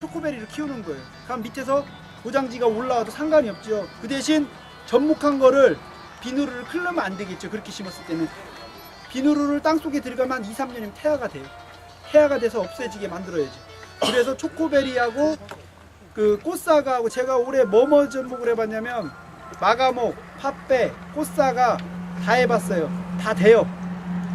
초코베리를 키우는 거예요. 그럼 밑에서 고장지가 올라와도 상관이 없죠. 그 대신 접목한 거를 비누를 클르면 안 되겠죠. 그렇게 심었을 때는 비누를 땅속에 들어가면 한 2, 3년이면 태아가 돼요. 태아가 돼서 없어지게 만들어야죠. 그래서 초코베리하고 그 꽃사과하고 제가 올해 뭐뭐 접목을 해봤냐면 마가목, 팥배, 꽃사과 다 해봤어요. 다 돼요.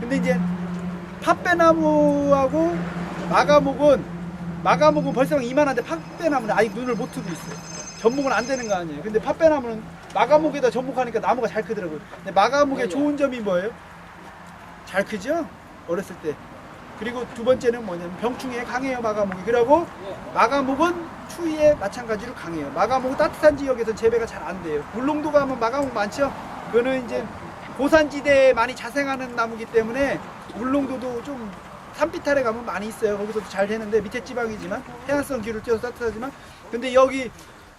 근데 이제 팥배나무하고 마가목은 벌써 이만한데 팥배나무는 아직 눈을 못 뜨고 있어요. 접목은 안 되는 거 아니에요. 근데 팥배나무는 마가목에다 접목하니까 나무가 잘 크더라고요. 근데 마가목의 좋은 점이 뭐예요? 잘 크죠? 어렸을 때. 그리고 두 번째는 뭐냐면 병충해에 강해요, 마가목이. 그리고 마가목은 추위에 마찬가지로 강해요. 마가목은 따뜻한 지역에서 재배가 잘 안 돼요. 울릉도 가면 마가목 많죠? 그거는 이제 고산지대에 많이 자생하는 나무기 때문에 울릉도도 좀 산비탈에 가면 많이 있어요. 거기서도 잘 되는데 밑에 지방이지만 해안성 기후를 띄어서 따뜻하지만 근데 여기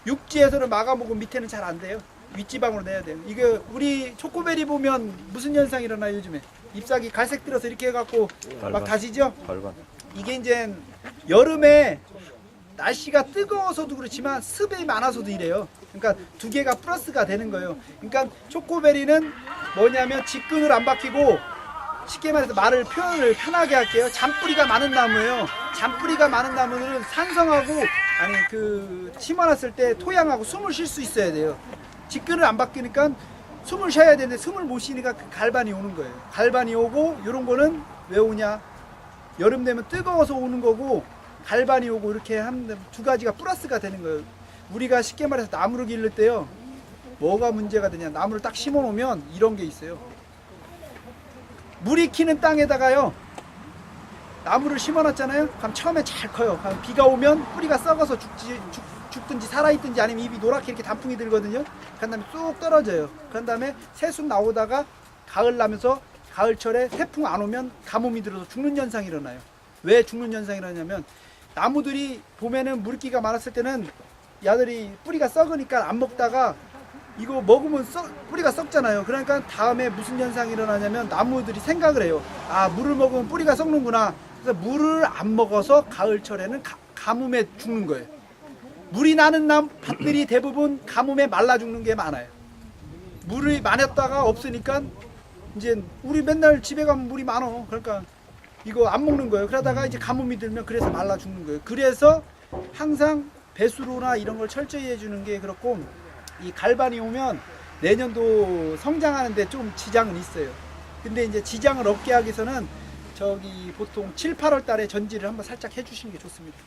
육지에서는 마가목은 밑에는 잘 안 돼요. 윗지방으로 내야 돼요. 이게 우리 초코베리 보면 무슨 현상이 일어나요 요즘에? 잎사귀 갈색 들어서 이렇게 해갖고 막 다시죠? 이게 이제 여름에 날씨가 뜨거워서도 그렇지만 습이 많아서도 이래요. 그러니까 두 개가 플러스가 되는 거예요. 그러니까 초코베리는 뭐냐면 직근을 안 박히고 쉽게 말해서 표현을 편하게 할게요. 잔뿌리가 많은 나무예요. 잔뿌리가 많은 나무는 산성하고 심어놨을 때 토양하고 숨을 쉴 수 있어야 돼요. 직근을 안 바뀌니까 숨을 쉬어야 되는데 숨을 못 쉬니까 그 갈반이 오는 거예요. 갈반이 오고 이런 거는 왜 오냐? 여름 되면 뜨거워서 오는 거고 갈반이 오고 이렇게 한 두 가지가 플러스가 되는 거예요. 우리가 쉽게 말해서 나무를 기를 때요. 뭐가 문제가 되냐? 나무를 딱 심어 놓으면 이런 게 있어요. 물이 키는 땅에다가요. 나무를 심어 놨잖아요. 그럼 처음에 잘 커요. 그럼 비가 오면 뿌리가 썩어서 죽든지 살아있든지 아니면 잎이 노랗게 이렇게 단풍이 들거든요. 그 다음에 쑥 떨어져요. 그 다음에 새순 나오다가 가을 나면서 가을철에 태풍 안 오면 가뭄이 들어서 죽는 현상이 일어나요. 왜 죽는 현상이 일어나냐면 나무들이 봄에는 물기가 많았을 때는 야들이 뿌리가 썩으니까 안 먹다가 이거 먹으면 뿌리가 썩잖아요. 그러니까 다음에 무슨 현상이 일어나냐면 나무들이 생각을 해요. 아, 물을 먹으면 뿌리가 썩는구나. 그래서 물을 안 먹어서 가을철에는 가뭄에 죽는 거예요. 물이 나는 밭들이 대부분 가뭄에 말라 죽는 게 많아요. 물이 많았다가 없으니까 이제 우리 맨날 집에 가면 물이 많어. 그러니까 이거 안 먹는 거예요. 그러다가 이제 가뭄이 들면 그래서 말라 죽는 거예요. 그래서 항상 배수로나 이런 걸 철저히 해주는 게 그렇고 이 갈반이 오면 내년도 성장하는데 좀 지장은 있어요. 근데 이제 지장을 없게 하기 위해서는 저기 보통 7, 8월 달에 전지를 한번 살짝 해주시는 게 좋습니다.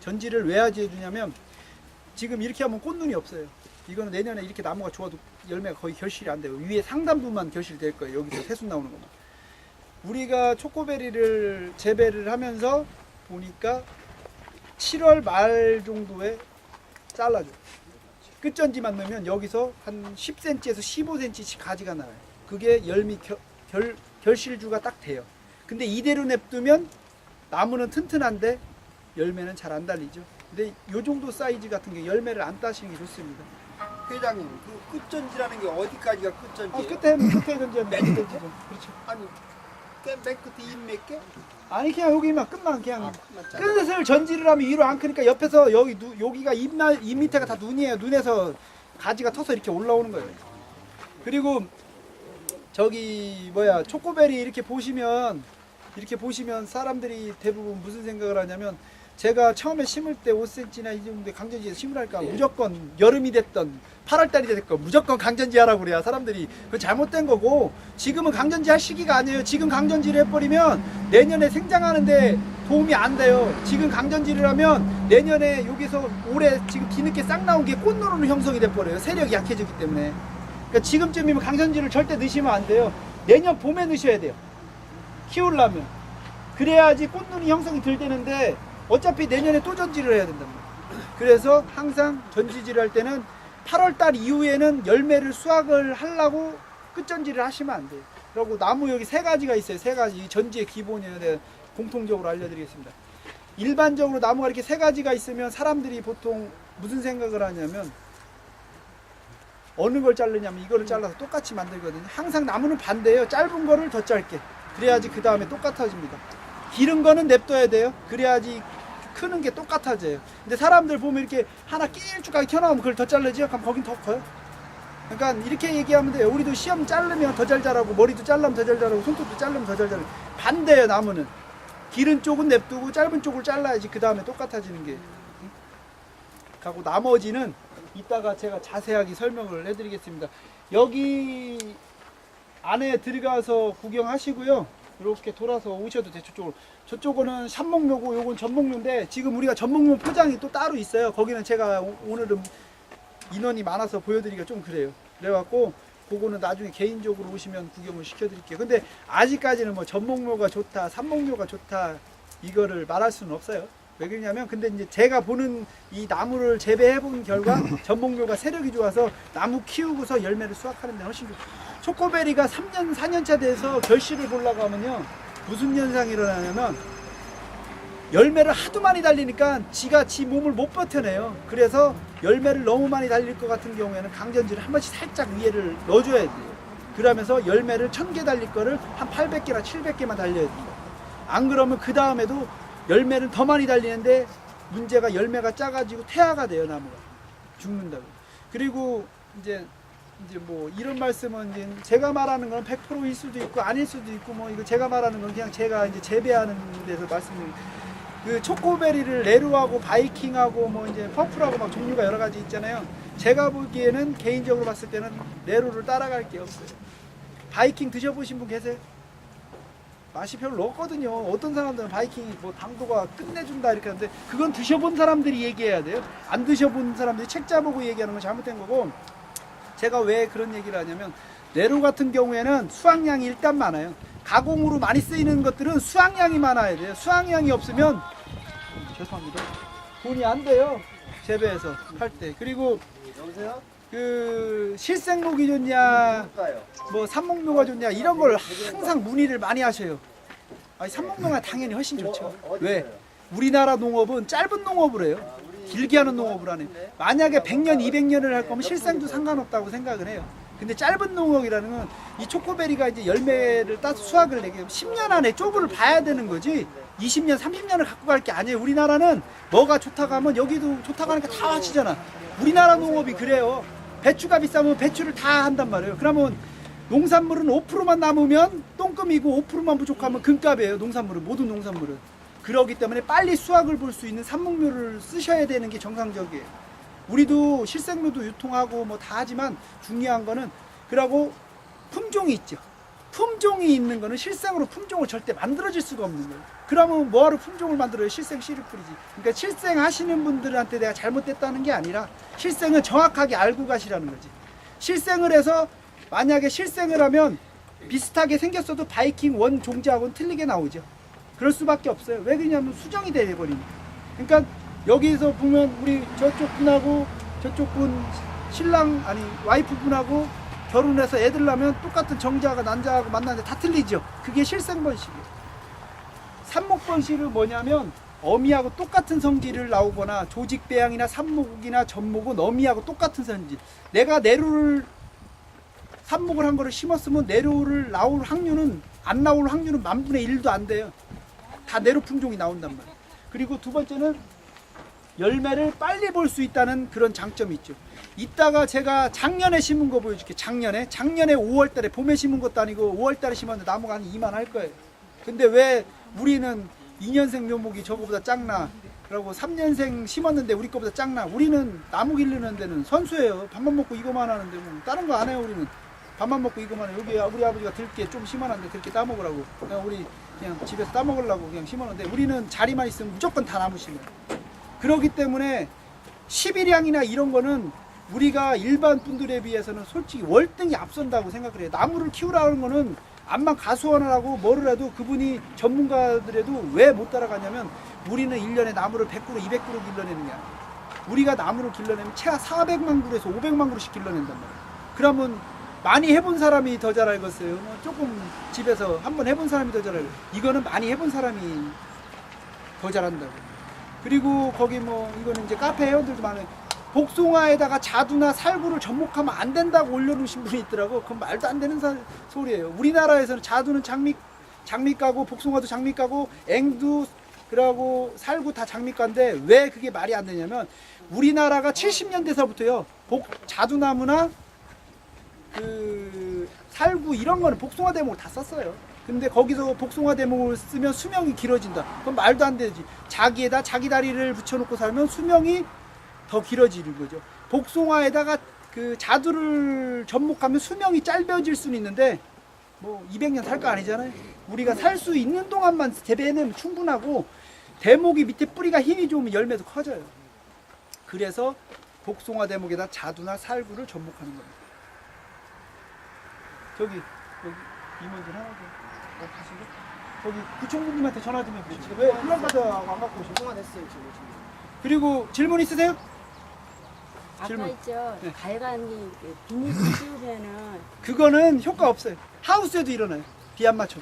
전지를 왜 해주냐면 지금 이렇게 하면 꽃눈이 없어요. 이거는 내년에 이렇게 나무가 좋아도 열매가 거의 결실이 안 돼요. 위에 상단부만 결실될 거예요. 여기서 새순 나오는 것만. 우리가 초코베리를 재배를 하면서 보니까 7월 말 정도에 잘라줘. 끝전지만 넣으면 여기서 한 10cm에서 15cm씩 가지가 나와요. 그게 열미 결실주가 딱 돼요. 근데 이대로 냅두면 나무는 튼튼한데 열매는 잘 안 달리죠. 근데 요 정도 사이즈 같은 게 열매를 안 따시는 게 좋습니다. 회장님, 그 끝전지라는 게 어디까지가 끝전지예요? 끝에 전지는 맨 전지죠. 그렇죠. 아니, 맨 끝에 잎 몇 개? 아니 그냥 여기만 끝만 그냥 끝만 잘라. 끝을 전지를 하면 위로 안 크니까 옆에서 여기가 잎 밑에가 다 눈이에요. 눈에서 가지가 터서 이렇게 올라오는 거예요. 그리고 저기 초코베리 이렇게 보시면 사람들이 대부분 무슨 생각을 하냐면 제가 처음에 심을 때 5cm나 이 정도의 강전지에서 심으랄까 무조건 여름이 됐던 8월달이 됐건 무조건 강전지 하라고 그래야 사람들이 그건 잘못된 거고 지금은 강전지 할 시기가 아니에요. 지금 강전지를 해버리면 내년에 생장하는데 도움이 안 돼요. 지금 강전지를 하면 내년에 여기서 올해 지금 뒤늦게 싹 나온 게 꽃노루로 형성이 돼버려요. 세력이 약해지기 때문에. 그러니까 지금쯤이면 강전지를 절대 넣으시면 안 돼요. 내년 봄에 넣으셔야 돼요. 키우려면. 그래야지 꽃눈이 형성이 덜 되는데 어차피 내년에 또 전지를 해야 된단 말이에요. 그래서 항상 전지질을 할 때는 8월달 이후에는 열매를 수확을 하려고 끝전지를 하시면 안 돼요. 그리고 나무 여기 세 가지가 있어요. 세 가지. 전지의 기본이에요. 내가 공통적으로 알려드리겠습니다. 일반적으로 나무가 이렇게 세 가지가 있으면 사람들이 보통 무슨 생각을 하냐면 어느 걸 자르냐면 이거를 잘라서 똑같이 만들거든요. 항상 나무는 반대예요. 짧은 거를 더 짧게. 그래야지 그 다음에 똑같아집니다. 기른 거는 냅둬야 돼요. 그래야지 크는 게 똑같아져요. 근데 사람들 보면 이렇게 하나 길쭉하게 켜놓으면 그걸 더 자르지? 그럼 거긴 더 커요. 그러니까 이렇게 얘기하면 돼요. 우리도 시험 자르면 더 잘 자라고, 머리도 잘라면 더 잘 자라고, 손톱도 자르면 더 잘 자라고. 반대예요, 나무는. 기른 쪽은 냅두고 짧은 쪽을 잘라야지 그 다음에 똑같아지는 게. 하고 나머지는 이따가 제가 자세하게 설명을 해드리겠습니다. 여기 안에 들어가서 구경하시고요. 이렇게 돌아서 오셔도 돼요. 저쪽은 삽목묘고 요건 전목묘인데 지금 우리가 전목묘 포장이 또 따로 있어요. 거기는 제가 오늘은 인원이 많아서 보여드리기가 좀 그래요. 그래갖고 그거는 나중에 개인적으로 오시면 구경을 시켜드릴게요. 근데 아직까지는 뭐 전목묘가 좋다, 삽목묘가 좋다 이거를 말할 수는 없어요. 왜 그러냐면 근데 이제 제가 보는 이 나무를 재배해 본 결과 전목묘가 세력이 좋아서 나무 키우고서 열매를 수확하는 데 훨씬 좋고, 초코베리가 3년 4년차 돼서 결실을 보려고 하면요 무슨 현상이 일어나냐면 열매를 하도 많이 달리니까 지가 지 몸을 못 버텨내요. 그래서 열매를 너무 많이 달릴 것 같은 경우에는 강전지를 한 번씩 살짝 위에를 넣어줘야 돼요. 그러면서 열매를 1000개 달릴 거를 한 800개나 700개만 달려야 돼요. 안 그러면 그 다음에도 열매는 더 많이 달리는데 문제가 열매가 작아지고 태아가 돼요. 나무가 죽는다고. 그리고 이제 뭐 이런 말씀은 이제 제가 말하는 건 100%일 수도 있고 아닐 수도 있고 뭐 이거 제가 말하는 건 그냥 제가 이제 재배하는 데서 말씀드리는, 그 초코베리를 레루하고 바이킹하고 뭐 이제 퍼플하고 막 종류가 여러 가지 있잖아요. 제가 보기에는 개인적으로 봤을 때는 레루를 따라갈 게 없어요. 바이킹 드셔보신 분 계세요? 맛이 별로 없거든요. 어떤 사람들은 바이킹이 뭐 당도가 끝내준다 이렇게 하는데 그건 드셔본 사람들이 얘기해야 돼요. 안 드셔본 사람들이 책자 보고 얘기하는 건 잘못된 거고, 제가 왜 그런 얘기를 하냐면 레루 같은 경우에는 수확량이 일단 많아요. 가공으로 많이 쓰이는 것들은 수확량이 많아야 돼요. 수확량이 없으면 죄송합니다. 돈이 안 돼요. 재배해서 팔 때. 그리고 여보세요? 그 실생목이 좋냐 뭐 삽목묘가 좋냐 이런 걸 항상 문의를 많이 하셔요. 아니 삽목묘가 당연히 훨씬 좋죠. 왜? 우리나라 농업은 짧은 농업을 해요. 길게 하는 농업을 하네. 만약에 100년 200년을 할 거면 실생도 상관없다고 생각을 해요. 근데 짧은 농업이라는 건 이 초코베리가 이제 열매를 따서 수확을 내게 10년 안에 쪼부를 봐야 되는 거지 20년 30년을 갖고 갈 게 아니에요. 우리나라는 뭐가 좋다고 하면 여기도 좋다고 하니까 다 하시잖아. 우리나라 농업이 그래요. 배추가 비싸면 배추를 다 한단 말이에요. 그러면 농산물은 5%만 남으면 똥금이고 5%만 부족하면 금값이에요. 농산물은, 모든 농산물은. 그러기 때문에 빨리 수확을 볼 수 있는 삽목묘를 쓰셔야 되는 게 정상적이에요. 우리도 실생묘도 유통하고 뭐 다 하지만 중요한 거는, 그러고 품종이 있죠. 품종이 있는 거는 실생으로 품종을 절대 만들어질 수가 없는 거예요. 그러면 뭐하러 품종을 만들어요? 실생 씨를 뿌리지. 그러니까 실생 하시는 분들한테 내가 잘못됐다는 게 아니라 실생은 정확하게 알고 가시라는 거지. 실생을 해서 만약에 실생을 하면 비슷하게 생겼어도 바이킹 원 종자하고는 틀리게 나오죠. 그럴 수밖에 없어요. 왜 그러냐면 수정이 돼버리니까. 그러니까 여기서 보면 우리 저쪽 분하고 저쪽 분 신랑 아니 와이프 분하고 결혼해서 애들 낳으면 똑같은 정자가 난자하고 만나는데 다 틀리죠. 그게 실생번식이에요. 삽목번식은 뭐냐면 어미하고 똑같은 성질을 나오거나 조직배양이나 삽목이나 전목은 어미하고 똑같은 성질. 내가 내루를 삽목을 한 거를 심었으면 내루를 나올 확률은 안 나올 확률은 10,000분의 1도 안 돼요. 다 내루 품종이 나온단 말이에요. 그리고 두 번째는 열매를 빨리 볼 수 있다는 그런 장점이 있죠. 이따가 제가 작년에 심은 거 보여줄게요. 작년에 5월 달에 봄에 심은 것도 아니고 5월 달에 심었는데 나무가 한 2만 할 거예요. 근데 왜 우리는 2년생 묘목이 저거보다 작나? 그리고 3년생 심었는데 우리 거보다 작나? 우리는 나무 기르는 데는 선수예요. 밥만 먹고 이거만 하는데 뭐 다른 거 안 해요. 우리는 밥만 먹고 이거만 해요. 여기 우리 아버지가 들깨 좀 심어놨는데 들깨 따먹으라고 그냥 우리 그냥 집에서 따먹으려고 그냥 심었는데, 우리는 자리만 있으면 무조건 다 나무 심어요. 그렇기 때문에 11향이나 이런 거는 우리가 일반 분들에 비해서는 솔직히 월등히 앞선다고 생각을 해요. 나무를 키우라는 거는 암만 가수원을 하고 뭐를 해도 그분이 전문가들에도 왜 못 따라가냐면 우리는 1년에 나무를 100그루 200그루 길러내는 게 아니에요. 우리가 나무를 길러내면 최하 400만 그루에서 500만 그루씩 길러낸단 말이에요. 그러면 많이 해본 사람이 더 잘 알겠어요. 뭐 조금 집에서 한번 해본 사람이 더 잘 알고, 이거는 많이 해본 사람이 더 잘한다고. 그리고 거기 뭐 이거는 이제 카페 회원들도 많아요. 복숭아에다가 자두나 살구를 접목하면 안 된다고 올려놓으신 분이 있더라고. 그건 말도 안 되는 소리예요. 우리나라에서는 자두는 장미 까고 복숭아도 장미 까고 앵두 그러고 살구 다 장미과인데 왜 그게 말이 안 되냐면 우리나라가 70년대서부터요 자두나무나 그 살구 이런 거는 복숭아 대목을 다 썼어요. 근데 거기서 복숭아 대목을 쓰면 수명이 길어진다. 그건 말도 안 되지. 자기에다 자기 다리를 붙여놓고 살면 수명이 더 길어지는 거죠. 복숭아에다가 그 자두를 접목하면 수명이 짧아질 수는 있는데 뭐 200년 살 거 아니잖아요. 우리가 살 수 있는 동안만 재배해내면 충분하고 대목이 밑에 뿌리가 힘이 좋으면 열매도 커져요. 그래서 복숭아 대목에다 자두나 살구를 접목하는 겁니다. 여기 이모들 하나 더 가시고 저기 구청장님한테 전화 좀 해보시죠. 왜 플랜카드 안 갖고 오시고? 통화됐어요 지금. 그리고 질문 있으세요? 아까 질문. 있죠. 네. 갈간이 비닐 씌우면은 그거는 효과 없어요. 하우스에도 일어나요. 비 안 맞춰.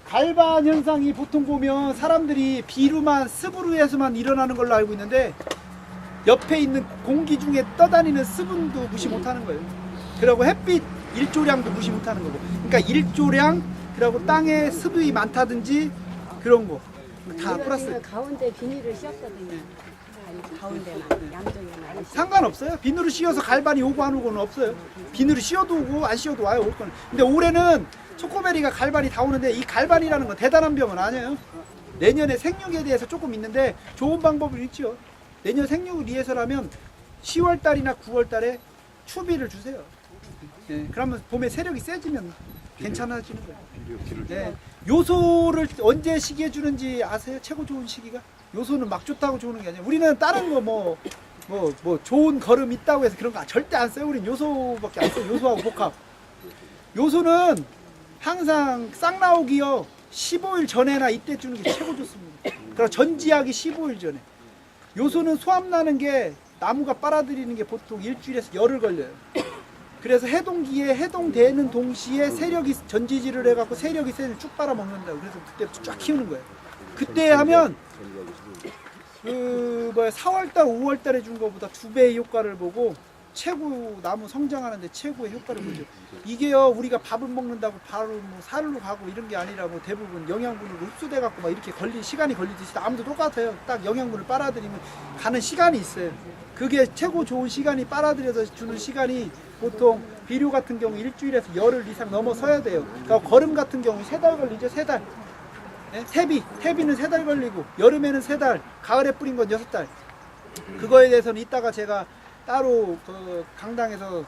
갈반 현상이 보통 보면 사람들이 비루만 습으로에서만 일어나는 걸로 알고 있는데 옆에 있는 공기 중에 떠다니는 수분도 무시 못하는 거예요. 그리고 햇빛 일조량도 무시 못하는 거고. 그러니까 일조량 그리고 땅에 습이 많다든지 그런 거 다 플러스. 이런 가운데 비닐을 씌웠거든요. 아니, 가운데나 양쪽에나. 상관없어요. 비누를 씌워서 갈반이 오고 안 오고는 없어요. 비누를 씌워도 오고 안 씌워도 와요. 올 거는. 근데 올해는 초코베리가 갈반이 다 오는데 이 갈반이라는 건 대단한 병은 아니에요. 내년에 생육에 대해서 조금 있는데 좋은 방법은 있죠. 내년 생육을 위해서라면 10월 달이나 9월 달에 추비를 주세요. 네, 그러면 봄에 세력이 세지면 괜찮아지는 거예요. 네, 요소를 언제 시기에 주는지 아세요? 최고 좋은 시기가? 요소는 막 좋다고 좋은 게 아니에요. 우리는 다른 거 뭐 좋은 거름 있다고 해서 그런 거 절대 안 써요. 우린 요소밖에 안 써요. 요소하고 복합. 요소는 항상 싹 나오기요 15일 전에나 이때 주는 게 최고 좋습니다. 그리고 전지하기 15일 전에. 요소는 소암 나는 게 나무가 빨아들이는 게 보통 일주일에서 열흘 걸려요. 그래서 해동기에 해동되는 동시에 세력이 전지질을 해갖고 세력이 쇠를 쭉 빨아먹는다고. 그래서 그때 쫙 키우는 거예요. 그때 하면 그 4월달 5월달에 준 것보다 2배의 효과를 보고 최고 나무 성장하는데 최고의 효과를 보죠. 이게요 우리가 밥을 먹는다고 바로 뭐 살로 가고 이런 게 아니라 뭐 대부분 영양분으로 흡수돼 갖고 막 이렇게 시간이 걸리듯이 나무도 똑같아요. 딱 영양분을 빨아들이면 가는 시간이 있어요. 그게 최고 좋은 시간이 빨아들여서 주는 시간이 보통 비료 같은 경우 일주일에서 열흘 이상 넘어서야 돼요. 그러니까 거름 같은 경우 3달 걸리죠. 3달. 네? 태비는 3달 걸리고 여름에는 3달, 가을에 뿌린 건 6달. 그거에 대해서는 이따가 제가 따로 그 강당에서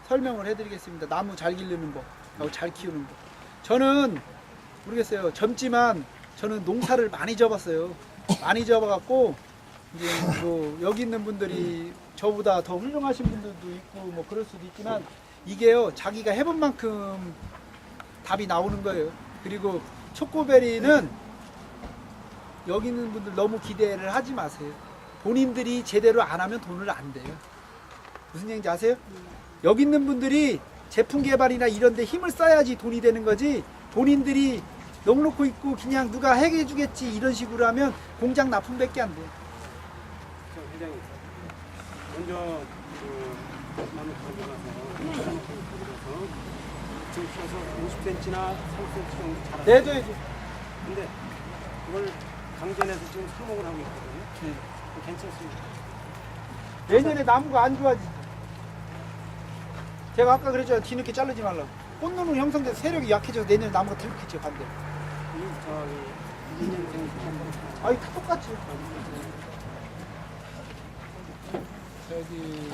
설명을 해드리겠습니다. 나무 잘 기르는 법, 하고 잘 키우는 법. 저는 모르겠어요. 젊지만 저는 농사를 많이 접었어요. 많이 접어갖고 이제 뭐 여기 있는 분들이 저보다 더 훌륭하신 분들도 있고 뭐 그럴 수도 있지만 이게요 자기가 해본 만큼 답이 나오는 거예요. 그리고 초코베리는 여기 있는 분들 너무 기대를 하지 마세요. 본인들이 제대로 안 하면 돈을 안 돼요. 무슨 얘기인지 아세요? 여기 있는 분들이 제품 개발이나 이런 데 힘을 써야지 돈이 되는 거지 본인들이 넉넉히 있고 그냥 누가 해결해 주겠지 이런 식으로 하면 공장 납품밖에 안 돼요. 회장님, 먼저 그 나무 가져가서 지금 키워서 50cm나 30cm 정도 자랐어요. 내줘야지. 근데 그걸 강전에서 지금 사목을 하고 있거든요. 네. 괜찮습니다. 내년에 나무가 안 좋아지. 제가 아까 그랬잖아요. 뒤늦게 자르지 말라고. 꽃눈은 형성돼서 세력이 약해져서 내년에 나무가 더 크죠. 반대. 이 2년생 아이 다 똑같지. 저기